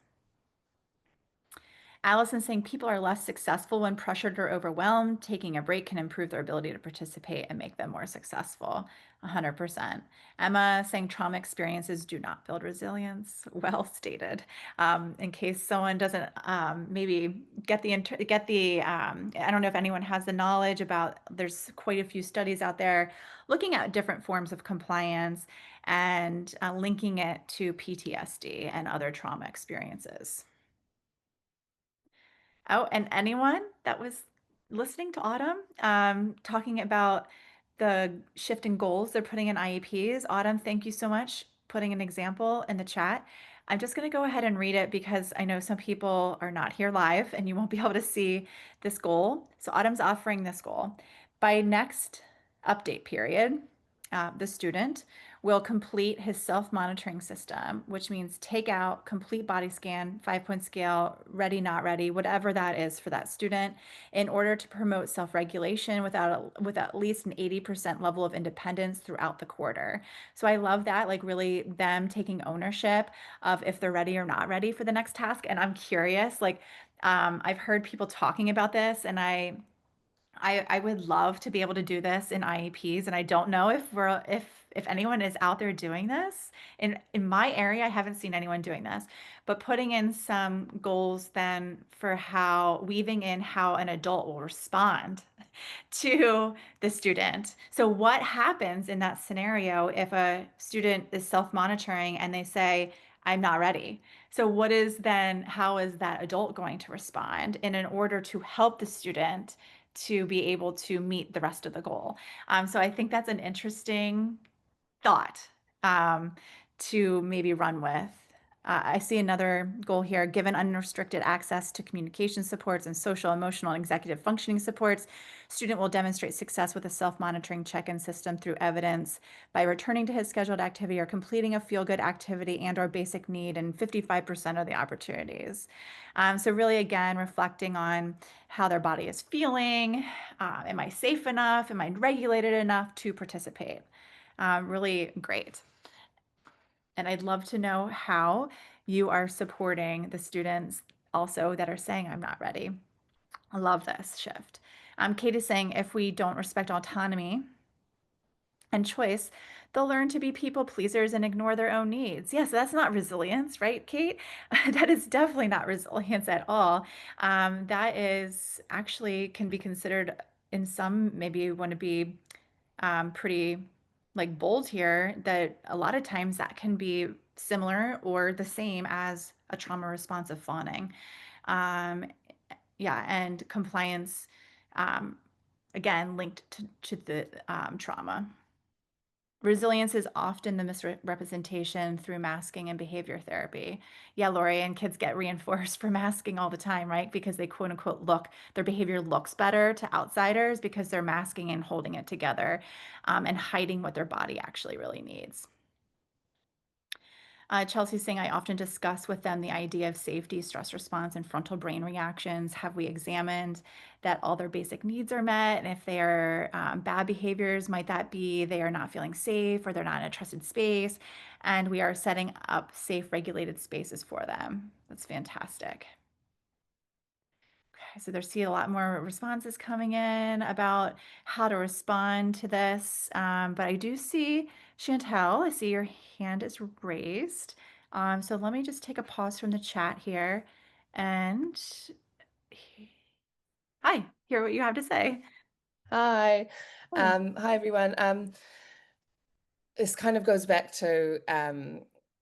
Allison saying people are less successful when pressured or overwhelmed. Taking a break can improve their ability to participate and make them more successful. 100%. Emma saying trauma experiences do not build resilience. Well stated. In case someone doesn't maybe get the I don't know if anyone has the knowledge about, there's quite a few studies out there looking at different forms of compliance and linking it to PTSD and other trauma experiences. Oh, and anyone that was listening to Autumn, talking about the shift in goals they're putting in IEPs. Autumn, thank you so much putting an example in the chat. I'm just going to go ahead and read it because I know some people are not here live and you won't be able to see this goal. So Autumn's offering this goal. By next update period, the student will complete his self-monitoring system, which means take out complete body scan, 5-point scale, ready, not ready, whatever that is for that student, in order to promote self-regulation with at least an 80% level of independence throughout the quarter. So I love that, like really them taking ownership of if they're ready or not ready for the next task. And I'm curious, like I've heard people talking about this, and I would love to be able to do this in IEPs, and I don't know if anyone is out there doing this. In my area, I haven't seen anyone doing this, but putting in some goals then for how weaving in how an adult will respond to the student. So what happens in that scenario if a student is self-monitoring and they say, I'm not ready? So what is then, how is that adult going to respond in order to help the student to be able to meet the rest of the goal? So I think that's an interesting thought to maybe run with. I see another goal here: given unrestricted access to communication supports and social, emotional, and executive functioning supports, student will demonstrate success with a self-monitoring check-in system through evidence by returning to his scheduled activity or completing a feel-good activity and or basic need in 55% of the opportunities. So really, again, reflecting on how their body is feeling. Am I safe enough? Am I regulated enough to participate? Really great. And I'd love to know how you are supporting the students also that are saying, I'm not ready. I love this shift. Kate is saying, if we don't respect autonomy and choice, they'll learn to be people pleasers and ignore their own needs. Yes, that's not resilience, right, Kate? That is definitely not resilience at all. That is actually can be considered in some, maybe you want to be pretty like bold here, that a lot of times that can be similar or the same as a trauma response of fawning. Um, yeah, and compliance, um, again, linked to the trauma. Resilience is often the misrepresentation through masking and behavior therapy. Yeah, Lori, and kids get reinforced for masking all the time, right? Because they quote unquote their behavior looks better to outsiders because they're masking and holding it together and hiding what their body actually really needs. Chelsea's saying, I often discuss with them the idea of safety, stress response, and frontal brain reactions. Have we examined that all their basic needs are met? And if they are bad behaviors, might that be they are not feeling safe or they're not in a trusted space? And we are setting up safe, regulated spaces for them. That's fantastic. Okay, so there's a lot more responses coming in about how to respond to this. But I do see Chantel, I see your hand is raised. So let me just take a pause from the chat here and hi, hear what you have to say. Hi. Hi. Hi everyone. This kind of goes back to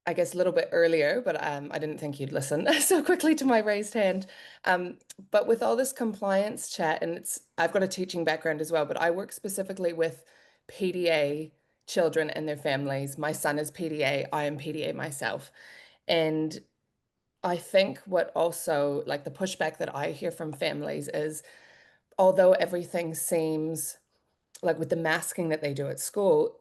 I guess a little bit earlier, but I didn't think you'd listen so quickly to my raised hand. But with all this compliance chat, and I've got a teaching background as well, but I work specifically with PDA children and their families. My son is PDA, I am PDA myself. And I think what also like the pushback that I hear from families is although everything seems like with the masking that they do at school,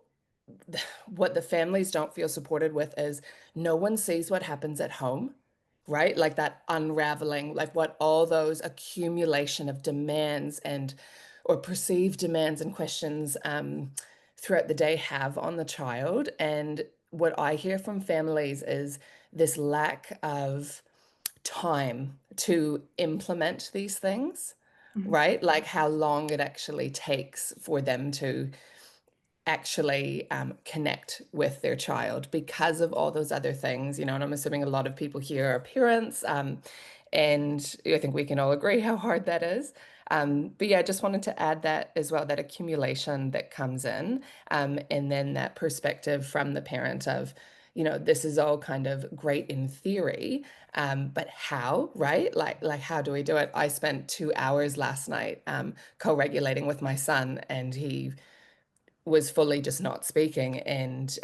what the families don't feel supported with is no one sees what happens at home, right? Like that unraveling, like what all those accumulation of demands and or perceived demands and questions throughout the day have on the child. And what I hear from families is this lack of time to implement these things, Mhm. right? Like how long it actually takes for them to actually connect with their child because of all those other things, and I'm assuming a lot of people here are parents, and I think we can all agree how hard that is. But yeah, I just wanted to add that as well, that accumulation that comes in, and then that perspective from the parent of, this is all kind of great in theory, but how, right? Like how do we do it? I spent 2 hours last night co-regulating with my son, and he was fully just not speaking, and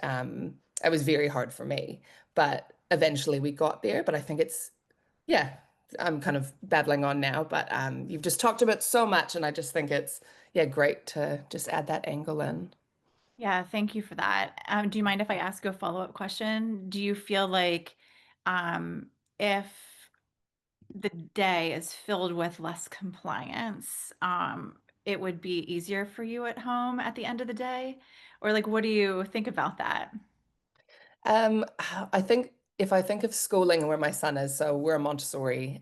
it was very hard for me. But eventually we got there. But I think yeah, I'm kind of babbling on now, but you've just talked about so much, and I just think it's yeah great to just add that angle in. Yeah, thank you for that. Do you mind if I ask a follow-up question? Do you feel like um, if the day is filled with less compliance, it would be easier for you at home at the end of the day? Or like, what do you think about that? Um, I think if I think of schooling where my son is, so we're a Montessori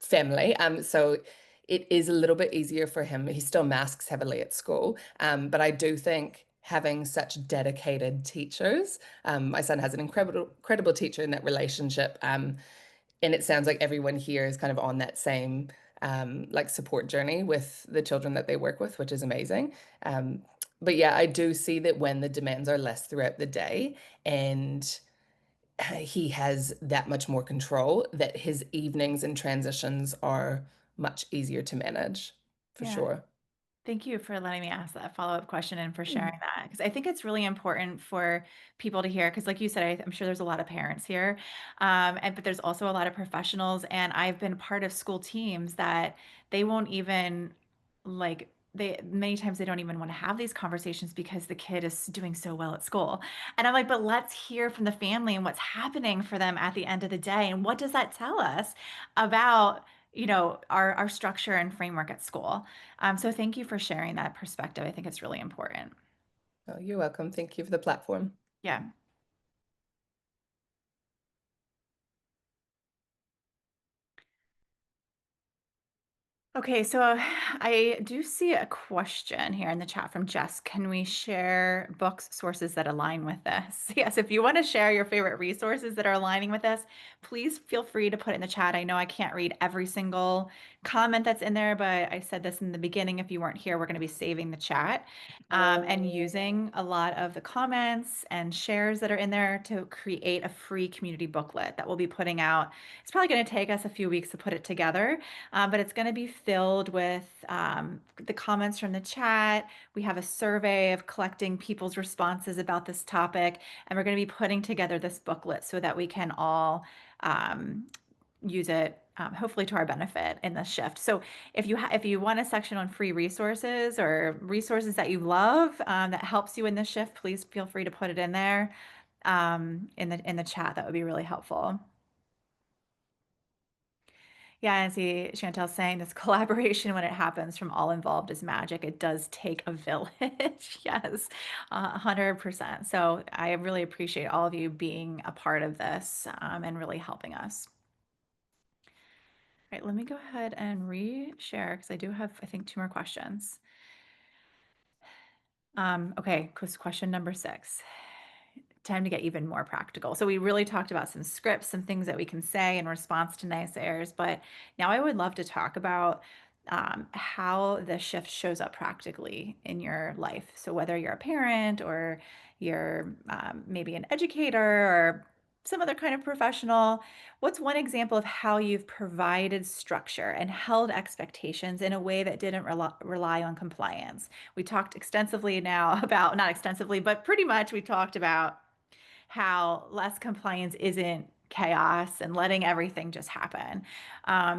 family, so it is a little bit easier for him. He still masks heavily at school, but I do think having such dedicated teachers, my son has an incredible teacher in that relationship, and it sounds like everyone here is kind of on that same like support journey with the children that they work with, which is amazing. Um, but yeah, I do see that when the demands are less throughout the day and he has that much more control, that his evenings and transitions are much easier to manage, for Yeah. sure. Thank you for letting me ask that follow-up question and for Mm. sharing that. Because I think it's really important for people to hear. Because, like you said, I'm sure there's a lot of parents here, but there's also a lot of professionals. And I've been part of school teams that they won't even like they many times they don't even want to have these conversations because the kid is doing so well at school. And I'm like, but let's hear from the family and what's happening for them at the end of the day. And what does that tell us about, our structure and framework at school? So thank you for sharing that perspective. I think it's really important. Oh, you're welcome. Thank you for the platform. Yeah. Okay, so I do see a question here in the chat from Jess. Can we share books, sources that align with this? Yes, if you want to share your favorite resources that are aligning with this, please feel free to put it in the chat. I know I can't read every single comment that's in there, but I said this in the beginning. If you weren't here, we're going to be saving the chat and using a lot of the comments and shares that are in there to create a free community booklet that we'll be putting out. It's probably going to take us a few weeks to put it together. But it's going to be filled with the comments from the chat. We have a survey of collecting people's responses about this topic, and we're going to be putting together this booklet so that we can all use it hopefully to our benefit in this shift. So if you want a section on free resources or resources that you love that helps you in this shift, please feel free to put it in there in the chat. That would be really helpful. Yeah, I see Chantel saying this collaboration when it happens from all involved is magic. It does take a village. Yes, 100%. So I really appreciate all of you being a part of this and really helping us. All right, let me go ahead and re-share because I do have, I think, 2 more questions. Okay, question number 6. Time to get even more practical. So we really talked about some scripts, some things that we can say in response to naysayers, but now I would love to talk about how the shift shows up practically in your life. So whether you're a parent or you're maybe an educator or some other kind of professional, what's one example of how you've provided structure and held expectations in a way that didn't rely on compliance? We talked extensively now about, not extensively, but pretty much we talked about how less compliance isn't chaos and letting everything just happen.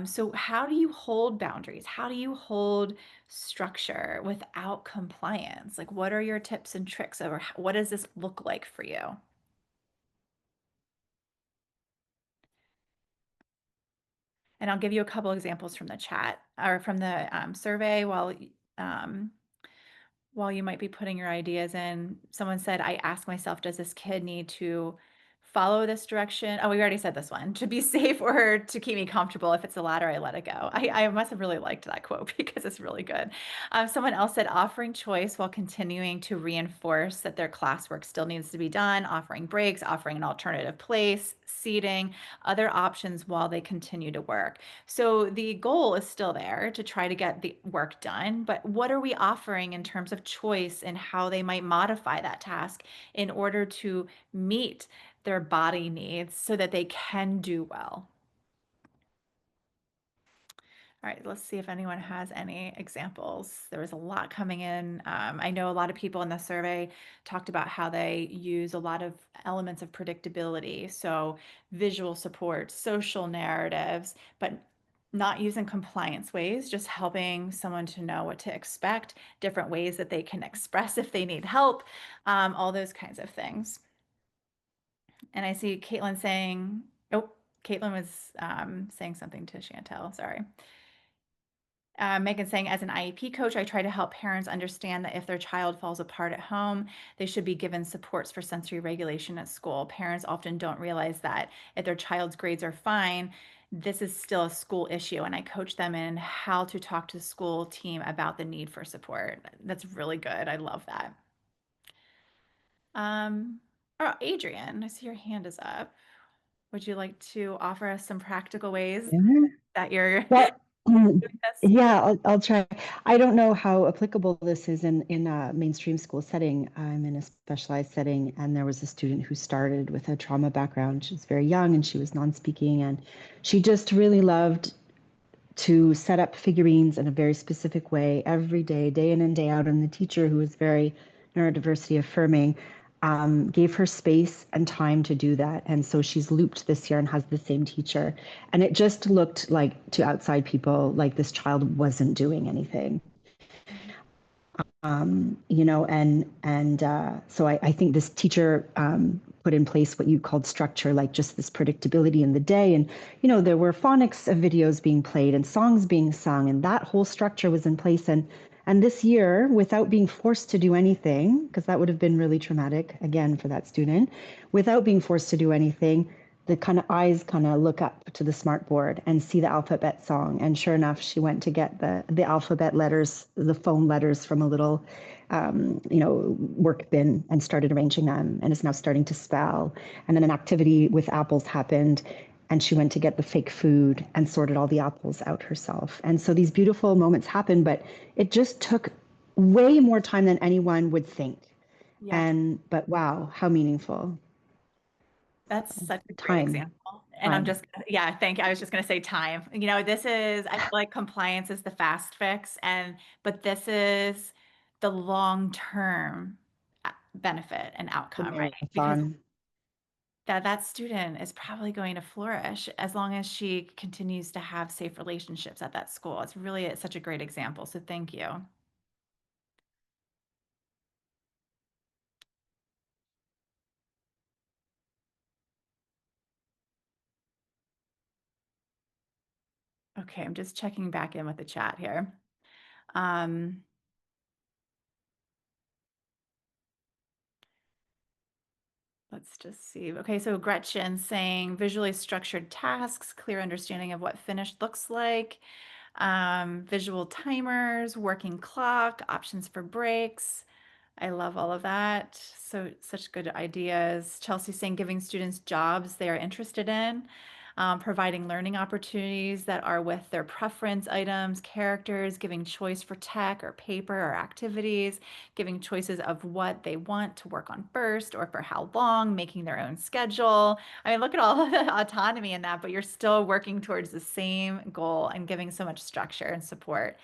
So how do you hold boundaries? How do you hold structure without compliance? Like, what are your tips and tricks over what does this look like for you? And I'll give you a couple examples from the chat or from the survey while you might be putting your ideas in. Someone said, I ask myself, does this kid need to follow this direction? Oh, we already said this one. To be safe or to keep me comfortable. If it's the latter, I let it go. I must have really liked that quote because it's really good. Someone else said, offering choice while continuing to reinforce that their classwork still needs to be done, offering breaks, offering an alternative place, seating, other options while they continue to work. So the goal is still there to try to get the work done, but what are we offering in terms of choice and how they might modify that task in order to meet their body needs so that they can do well? All right, let's see if anyone has any examples. There was a lot coming in. I know a lot of people in the survey talked about how they use a lot of elements of predictability. So visual support, social narratives, but not using compliance ways, just helping someone to know what to expect, different ways that they can express if they need help, all those kinds of things. And I see Caitlin saying, oh, Caitlin was saying something to Chantel, sorry. Megan saying, as an IEP coach, I try to help parents understand that if their child falls apart at home, they should be given supports for sensory regulation at school. Parents often don't realize that if their child's grades are fine, this is still a school issue. And I coach them in how to talk to the school team about the need for support. That's really good. I love that. Oh, Adrian, I see your hand is up. Would you like to offer us some practical ways that you're Well, doing this? yeah, I'll try. I don't know how applicable this is in a mainstream school setting. I'm in a specialized setting, and there was a student who started with a trauma background. She was very young, and she was non-speaking, and she just really loved to set up figurines in a very specific way every day in and day out. And the teacher, who was very neurodiversity affirming, gave her space and time to do that. And so she's looped this year and has the same teacher. And it just looked like, to outside people, like this child wasn't doing anything. So I think this teacher put in place what you called structure, like just this predictability in the day. And, there were phonics of videos being played and songs being sung, and that whole structure was in place. And this year, without being forced to do anything, because that would have been really traumatic, again, for that student, without being forced to do anything, the kind of eyes kind of look up to the smart board and see the alphabet song. And sure enough, she went to get the alphabet letters, the phone letters from a little, work bin and started arranging them and is now starting to spell. And then an activity with apples happened and she went to get the fake food and sorted all the apples out herself. And so these beautiful moments happen, but it just took way more time than anyone would think. Yeah. But wow, how meaningful. That's such a great Time. example. And I'm Time. just, yeah, thank you. I was just going to say time. You know, this is, I feel like compliance is the fast fix, but this is the long-term benefit and The outcome, right? Because marathon. that student is probably going to flourish as long as she continues to have safe relationships at that school. It's such a great example. So thank you. Okay, I'm just checking back in with the chat here. Let's just see. Okay, so Gretchen saying visually structured tasks, clear understanding of what finished looks like, visual timers, working clock, options for breaks. I love all of that. So such good ideas. Chelsea saying giving students jobs they are interested in, providing learning opportunities that are with their preference items, characters, giving choice for tech or paper or activities, giving choices of what they want to work on first or for how long, making their own schedule. I mean, look at all the autonomy in that, but you're still working towards the same goal and giving so much structure and support.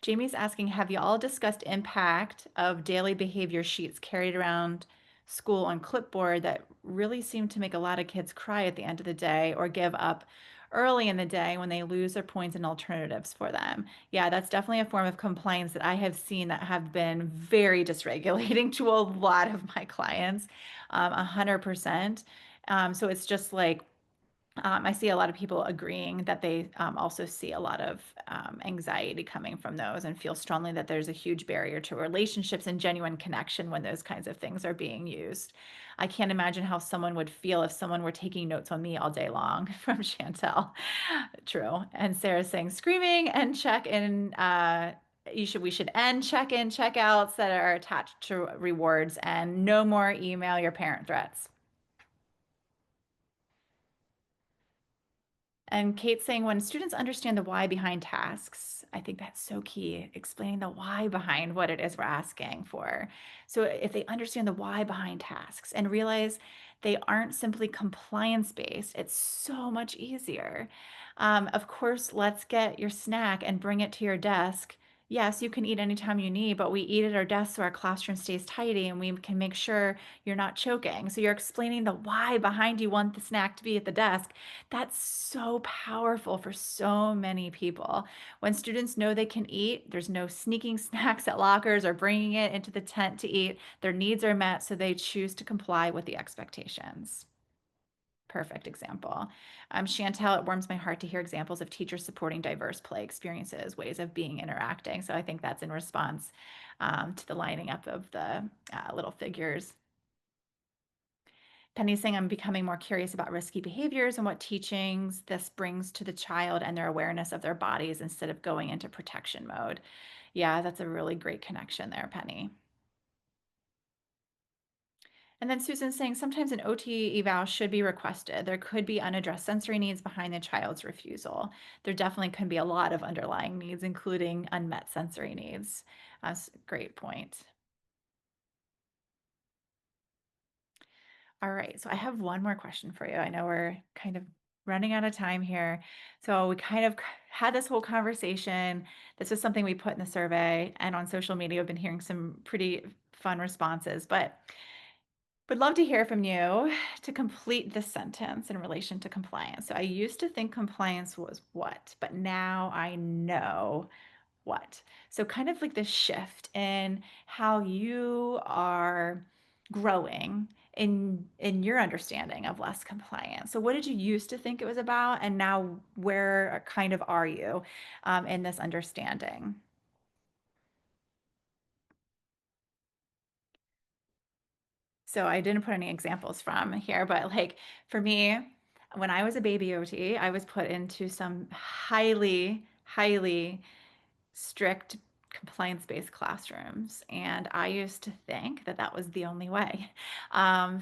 Jamie's asking, have you all discussed impact of daily behavior sheets carried around school on clipboard that really seem to make a lot of kids cry at the end of the day or give up early in the day when they lose their points and alternatives for them? Yeah, that's definitely a form of compliance that I have seen that have been very dysregulating to a lot of my clients, 100%. So it's just like, I see a lot of people agreeing that they also see a lot of anxiety coming from those and feel strongly that there's a huge barrier to relationships and genuine connection when those kinds of things are being used. I can't imagine how someone would feel if someone were taking notes on me all day long from Chantel. True. And Sarah's saying screaming and check in. We should end check-in, check-outs that are attached to rewards and no more email your parent threats. And Kate's saying when students understand the why behind tasks, I think that's so key, explaining the why behind what it is we're asking for. So if they understand the why behind tasks and realize they aren't simply compliance based, it's so much easier. Of course, let's get your snack and bring it to your desk. Yes, you can eat anytime you need, but we eat at our desk so our classroom stays tidy and we can make sure you're not choking. So you're explaining the why behind you want the snack to be at the desk. That's so powerful for so many people. When students know they can eat, there's no sneaking snacks at lockers or bringing it into the tent to eat. Their needs are met, so they choose to comply with the expectations. Perfect example. Chantel, it warms my heart to hear examples of teachers supporting diverse play experiences, ways of being interacting. So I think that's in response to the lining up of the little figures. Penny's saying I'm becoming more curious about risky behaviors and what teachings this brings to the child and their awareness of their bodies instead of going into protection mode. Yeah, that's a really great connection there, Penny. And then Susan's saying sometimes an OT eval should be requested. There could be unaddressed sensory needs behind the child's refusal. There definitely can be a lot of underlying needs, including unmet sensory needs. That's a great point. All right, so I have one more question for you. I know we're kind of running out of time here. So we kind of had this whole conversation. This was something we put in the survey and on social media. I've been hearing some pretty fun responses, but would love to hear from you to complete this sentence in relation to compliance. So I used to think compliance was what, but now I know what. So kind of like this shift in how you are growing in your understanding of less compliance. So what did you used to think it was about, and now where kind of are you in this understanding? So I didn't put any examples from here, but like for me, when I was a baby OT, I was put into some highly strict compliance-based classrooms. And I used to think that that was the only way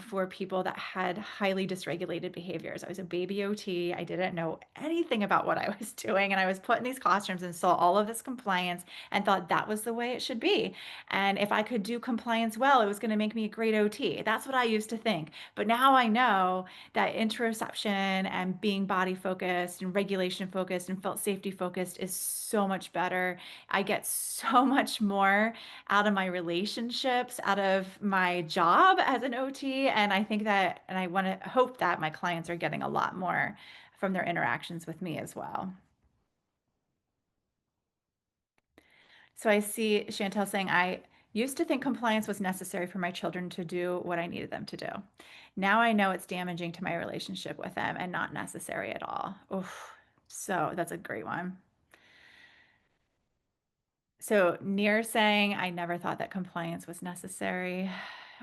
for people that had highly dysregulated behaviors. I was a baby OT. I didn't know anything about what I was doing. And I was put in these classrooms and saw all of this compliance and thought that was the way it should be. And if I could do compliance well, it was going to make me a great OT. That's what I used to think. But now I know that interoception and being body focused and regulation focused and felt safety focused is so much better. I get so much more out of my relationships, out of my job as an OT. And I think that, and I want to hope that my clients are getting a lot more from their interactions with me as well. So I see Chantel saying, I used to think compliance was necessary for my children to do what I needed them to do. Now I know it's damaging to my relationship with them and not necessary at all. Oof. So that's a great one. So Near saying, I never thought that compliance was necessary.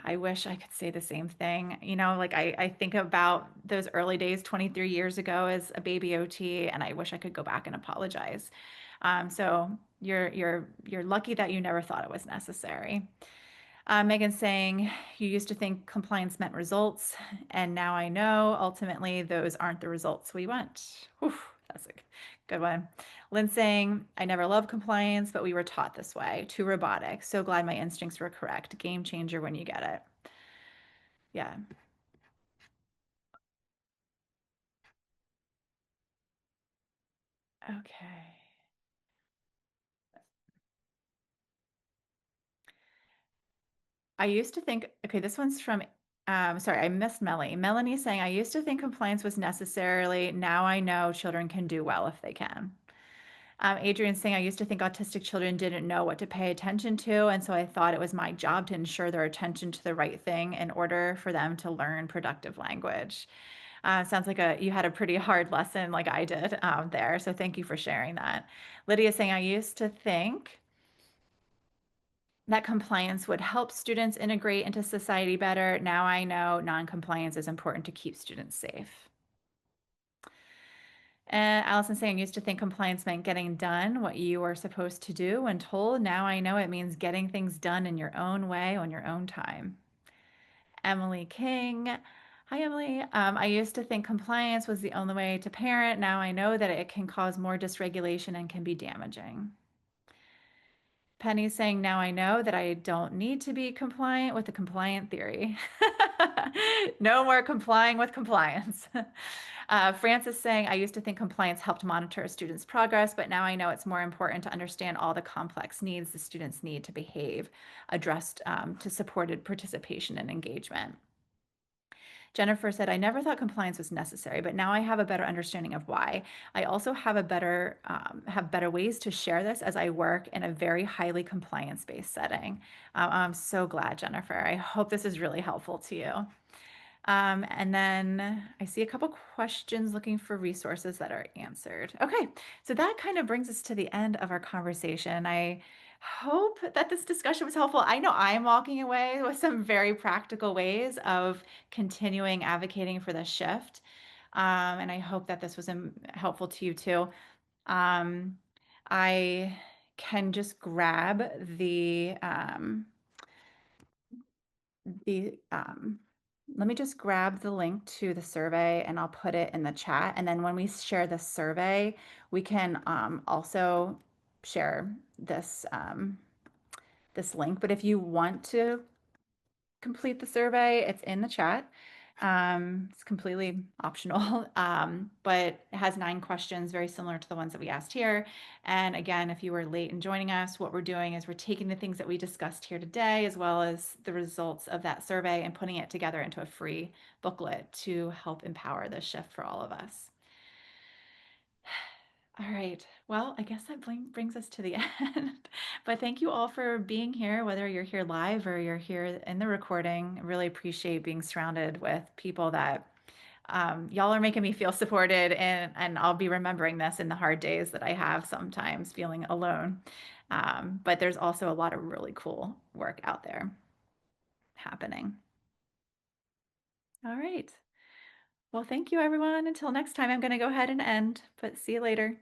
I wish I could say the same thing. You know, like I think about those early days 23 years ago as a baby OT, and I wish I could go back and apologize. So you're lucky that you never thought it was necessary. Megan's saying, you used to think compliance meant results, and now I know ultimately those aren't the results we want. Whew, that's a good one. Lynn saying, I never loved compliance, but we were taught this way. Too robotic. So glad my instincts were correct. Game changer when you get it. Yeah. Okay. I used to think, okay, this one's from, sorry, I missed Melanie. Melanie saying, I used to think compliance was necessarily, now I know children can do well if they can. Adrian saying, I used to think autistic children didn't know what to pay attention to, and so I thought it was my job to ensure their attention to the right thing in order for them to learn productive language. Sounds like you had a pretty hard lesson like I did there, so thank you for sharing that. Lydia saying, I used to think that compliance would help students integrate into society better. Now I know non-compliance is important to keep students safe. And Allison saying, used to think compliance meant getting done what you were supposed to do when told. Now I know it means getting things done in your own way on your own time. Emily King. Hi, Emily. I used to think compliance was the only way to parent. Now I know that it can cause more dysregulation and can be damaging. Penny's saying, now I know that I don't need to be compliant with the compliant theory. No more complying with compliance. Francis saying, I used to think compliance helped monitor a student's progress, but now I know it's more important to understand all the complex needs the students need to behave, addressed to supported participation and engagement. Jennifer said, I never thought compliance was necessary, but now I have a better understanding of why. I also have better ways to share this as I work in a very highly compliance-based setting. I'm so glad, Jennifer. I hope this is really helpful to you. And then I see a couple questions looking for resources that are answered. Okay, so that kind of brings us to the end of our conversation. I hope that this discussion was helpful. I know I'm walking away with some very practical ways of continuing advocating for the shift. And I hope that this was helpful to you too. I can just grab let me just grab the link to the survey and I'll put it in the chat. And then when we share the survey, we can also share this this link. But if you want to complete the survey, it's in the chat. It's completely optional, but it has 9 questions, very similar to the ones that we asked here. And again, if you were late in joining us, what we're doing is we're taking the things that we discussed here today, as well as the results of that survey, and putting it together into a free booklet to help empower this shift for all of us. All right. Well, I guess that brings us to the end. But thank you all for being here, whether you're here live or you're here in the recording. I really appreciate being surrounded with people that y'all are making me feel supported, and I'll be remembering this in the hard days that I have sometimes feeling alone. But there's also a lot of really cool work out there happening. All right. Well, thank you, everyone. Until next time, I'm going to go ahead and end, but see you later.